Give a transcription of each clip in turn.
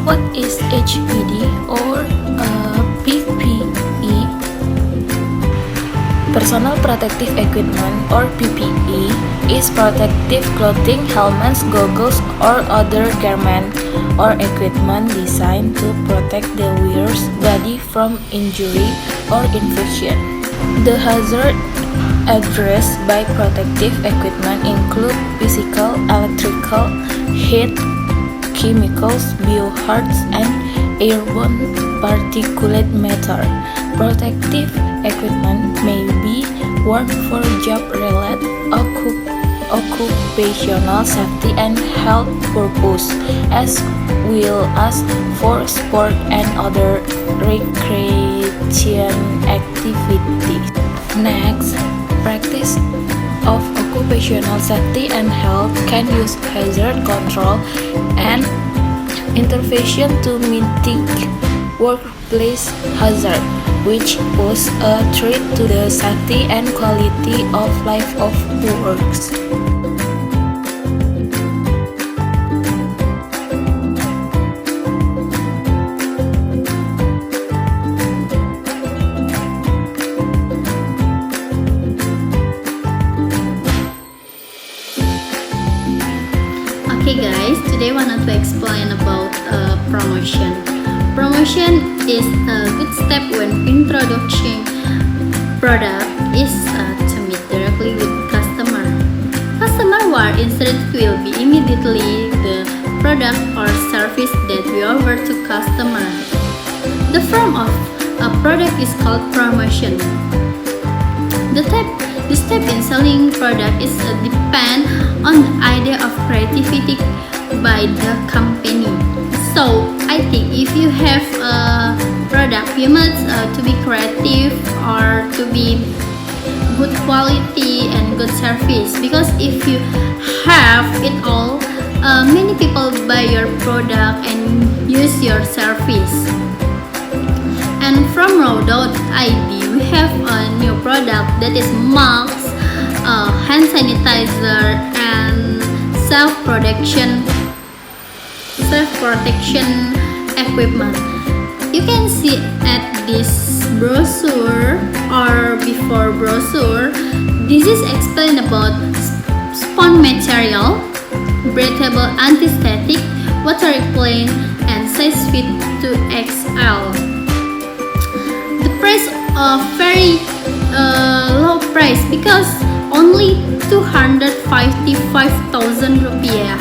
What is HPD or PPE? Personal protective equipment or PPE is protective clothing, helmets, goggles, or other garments or equipment designed to protect the wearer's body from injury or infection. The hazard addressed by protective equipment include physical, electrical, heat, chemicals, biohazards, and airborne particulate matter. Protective equipment may be worn for job-related, occupational safety and health purposes, as well as for sport and other recreation activities. Next, practice of occupational safety and health can use hazard control and intervention to mitigate workplace hazard, which pose a threat to the safety and quality of life of workers. Okay guys, today I wanted to explain about promotion. Promotion is a good step when introducing product is to meet directly with customer. Customer who are interested will be immediately the product or service that we offer to customer. The form of a product is called promotion. The step in selling product is depend on the idea of creativity by the company. So I think if you have a product, you must to be creative or to be good quality and good service. Because if you have it all, many people buy your product and use your service. And from Raw.id, we have a new product that is masks, hand sanitizer, and self-protection equipment. You can see at this brochure or before brochure, this is explained about spun material, breathable anti-static, water repellent, and size fit to XL. The price of very low price because only 255,000 rupiah.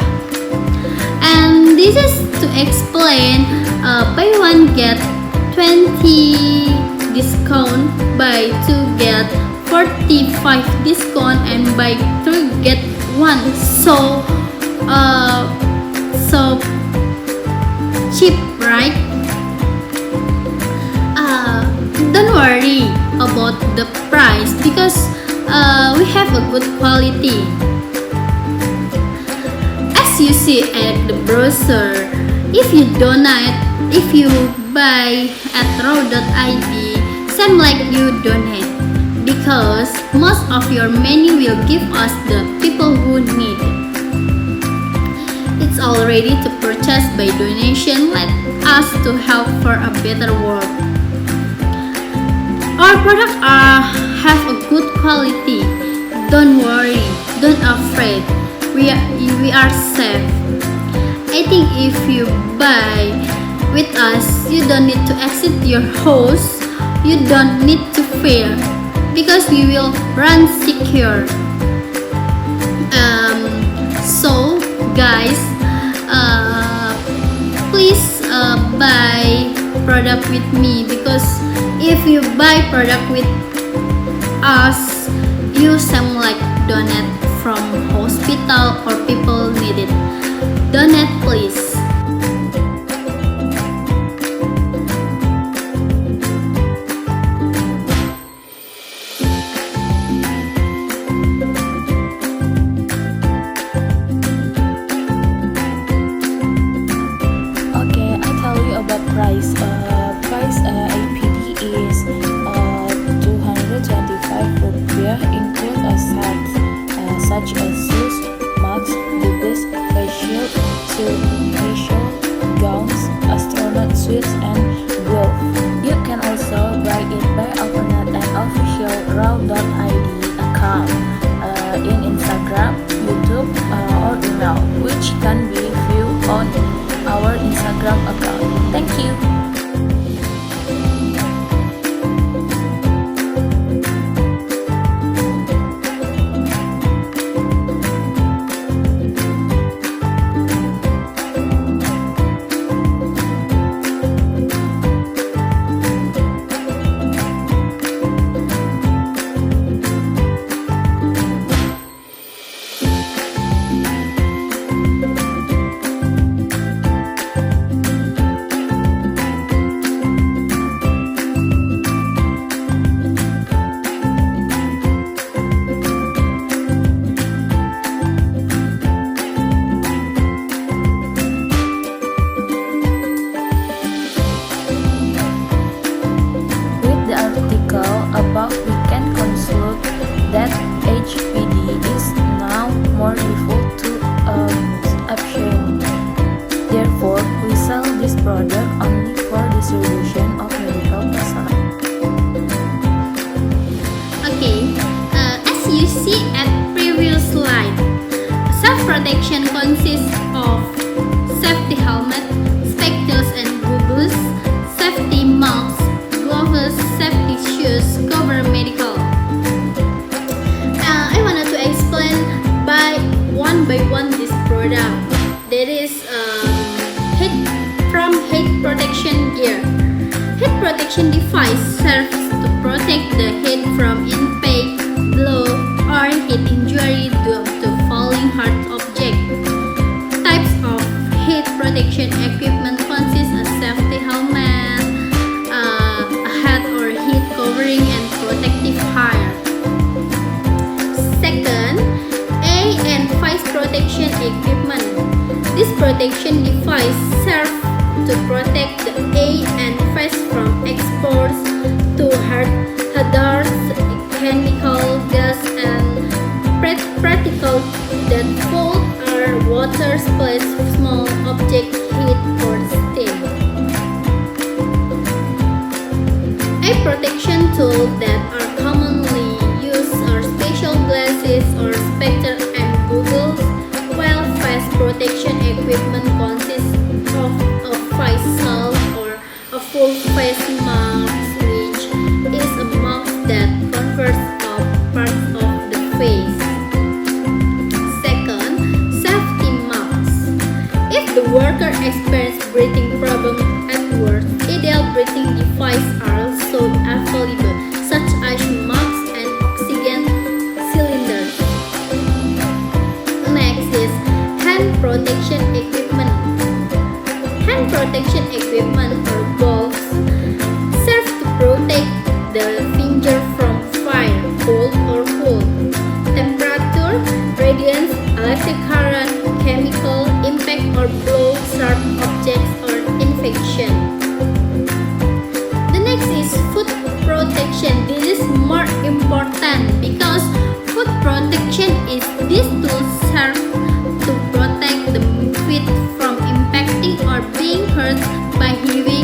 And this is to explain buy one get 20 discount, buy two get 45 discount, and buy three get one. So cheap, right? Don't worry about the price because we have a good quality. As you see at the brochure, if you buy at Raw.id, same like you donate, because most of your money will give us the people who need it. It's all ready to purchase by donation. Let us to help for a better world. Our products have a good quality. Don't worry, don't afraid. We are safe. I think if you buy with us, you don't need to exit your house. You don't need to fear because we will run secure. So guys, please buy product with me, because if you buy product with us, you seem like donate from hospital or people need it. Donate please. Okay, I tell you about price. APD is 225 rupiah, include a set such as shoes, masks, boots, facial gowns, sweets and guava. You can also buy it by opening an official raw.id account in Instagram, YouTube, or email, which can be viewed on our Instagram account. Thank you. With the article above, we can conclude that HPD is now more default to option. Therefore, we sell this product only for distribution of medical personnel. Okay, as you see at previous slide, self-protection consists of safety helmet, spectacles and goggles, safety masks, gloves, safety shoes, cover medical. I wanted to explain by one this product. That is heat protection gear. Heat protection device serves to protect the head from impact, blow, or heat injury due to falling hard object. Types of heat protection equipment consist of safety helmet, a hat or heat covering, and protective hair. Second, A and face protection equipment. This protection device serves to protect the eye and face from exposure to hazardous chemical, gas, and particles that fall or water splash, small object hit or steam. Eye protection tools that are commonly used are special glasses or spectacles and goggles, while face protection equipment consists of a face shield or a full face mask, which is a mask that covers all parts of the face. Second, safety mask. If the worker experiences breathing problem at work, ideal breathing devices are also available, such as masks and oxygen cylinders. Next is hand protection equipment. Hand protection equipment or gloves serve to protect the finger from fire, cold or cold, temperature, radiance, electric current, chemical impact or blow, sharp objects or infection. The next is foot protection. This is more important because foot protection is these tools serve to protect the feet from impacting or being hurt by heavy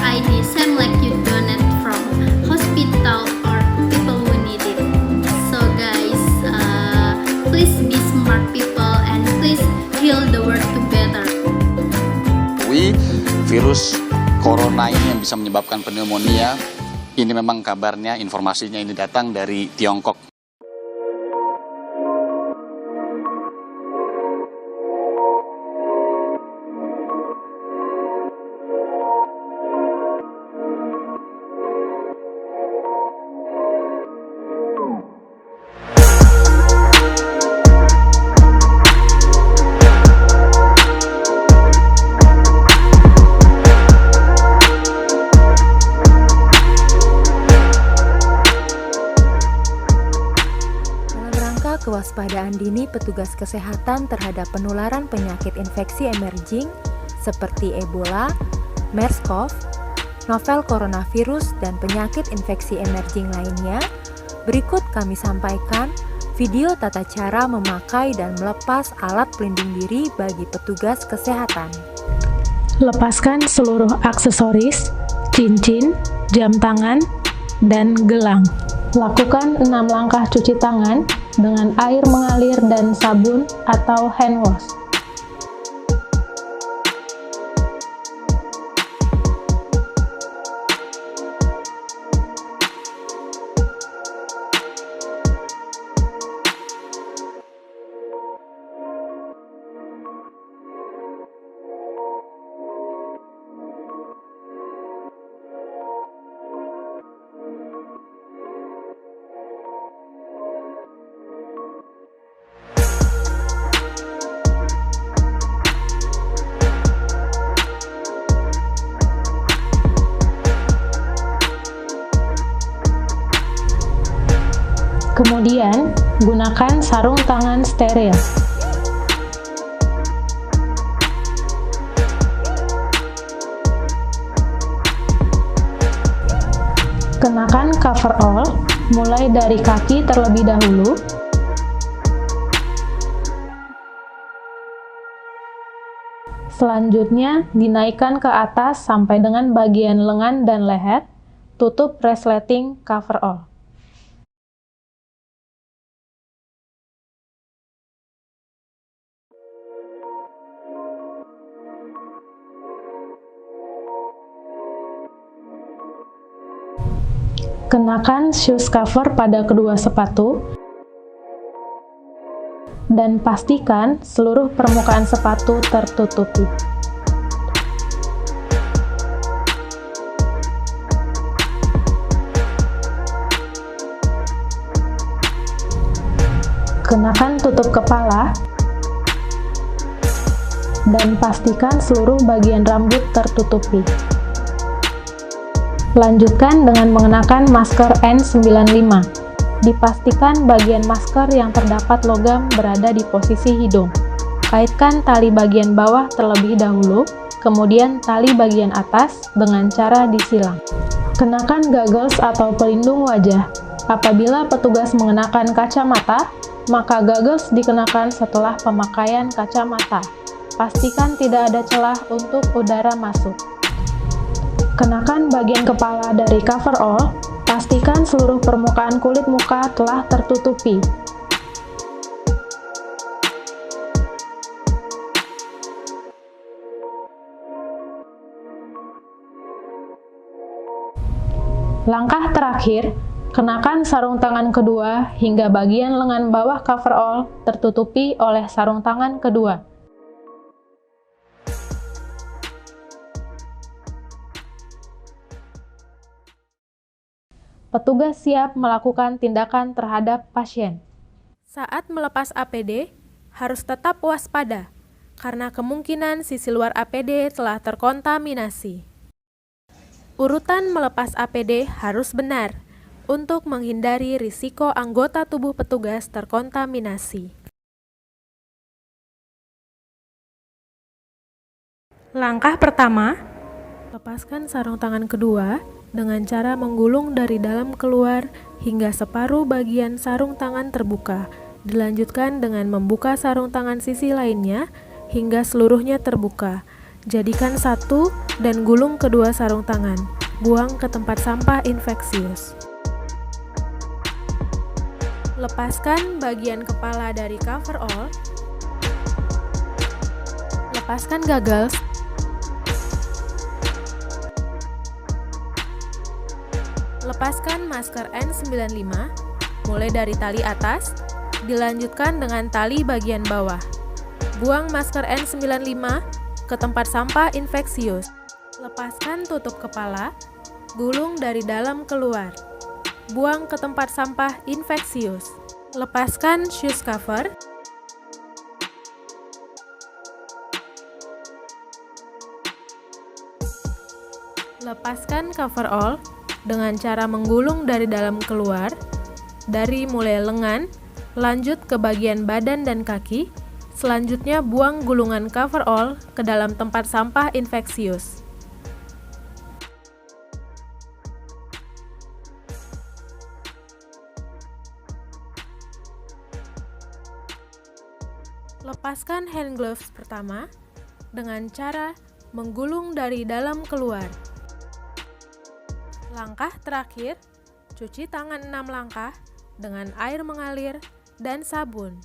ID, same like you donate from hospital or people who need it. So guys, please be smart people and please heal the world together. Virus corona ini yang bisa menyebabkan pneumonia, ini memang kabarnya, informasinya ini datang dari Tiongkok. Kewaspadaan dini petugas kesehatan terhadap penularan penyakit infeksi emerging seperti Ebola, MERS-CoV, novel coronavirus, dan penyakit infeksi emerging lainnya, berikut kami sampaikan video tata cara memakai dan melepas alat pelindung diri bagi petugas kesehatan. Lepaskan seluruh aksesoris, cincin, jam tangan, dan gelang. Lakukan 6 langkah cuci tangan dengan air mengalir dan sabun atau hand wash. Kemudian, gunakan sarung tangan steril. Kenakan coverall, mulai dari kaki terlebih dahulu. Selanjutnya, dinaikkan ke atas sampai dengan bagian lengan dan leher, tutup resleting coverall. Kenakan shoes cover pada kedua sepatu dan pastikan seluruh permukaan sepatu tertutupi. Kenakan tutup kepala dan pastikan seluruh bagian rambut tertutupi. Lanjutkan dengan mengenakan masker N95. Dipastikan bagian masker yang terdapat logam berada di posisi hidung. Kaitkan tali bagian bawah terlebih dahulu, kemudian tali bagian atas dengan cara disilang. Kenakan goggles atau pelindung wajah. Apabila petugas mengenakan kacamata, maka goggles dikenakan setelah pemakaian kacamata. Pastikan tidak ada celah untuk udara masuk. Kenakan bagian kepala dari coverall, pastikan seluruh permukaan kulit muka telah tertutupi. Langkah terakhir, kenakan sarung tangan kedua hingga bagian lengan bawah coverall tertutupi oleh sarung tangan kedua. Petugas siap melakukan tindakan terhadap pasien. Saat melepas APD, harus tetap waspada, karena kemungkinan sisi luar APD telah terkontaminasi. Urutan melepas APD harus benar, untuk menghindari risiko anggota tubuh petugas terkontaminasi. Langkah pertama, lepaskan sarung tangan kedua dengan cara menggulung dari dalam keluar hingga separuh bagian sarung tangan terbuka. Dilanjutkan dengan membuka sarung tangan sisi lainnya hingga seluruhnya terbuka. Jadikan satu dan gulung kedua sarung tangan. Buang ke tempat sampah infeksius. Lepaskan bagian kepala dari coverall. Lepaskan goggles. Lepaskan masker N95 mulai dari tali atas, dilanjutkan dengan tali bagian bawah. Buang masker N95 ke tempat sampah infeksius. Lepaskan tutup kepala, gulung dari dalam keluar. Buang ke tempat sampah infeksius. Lepaskan shoes cover. Lepaskan coverall dengan cara menggulung dari dalam keluar, dari mulai lengan, lanjut ke bagian badan dan kaki. Selanjutnya buang gulungan coverall ke dalam tempat sampah infeksius. Lepaskan hand gloves pertama dengan cara menggulung dari dalam keluar. Langkah terakhir, cuci tangan 6 langkah dengan air mengalir dan sabun.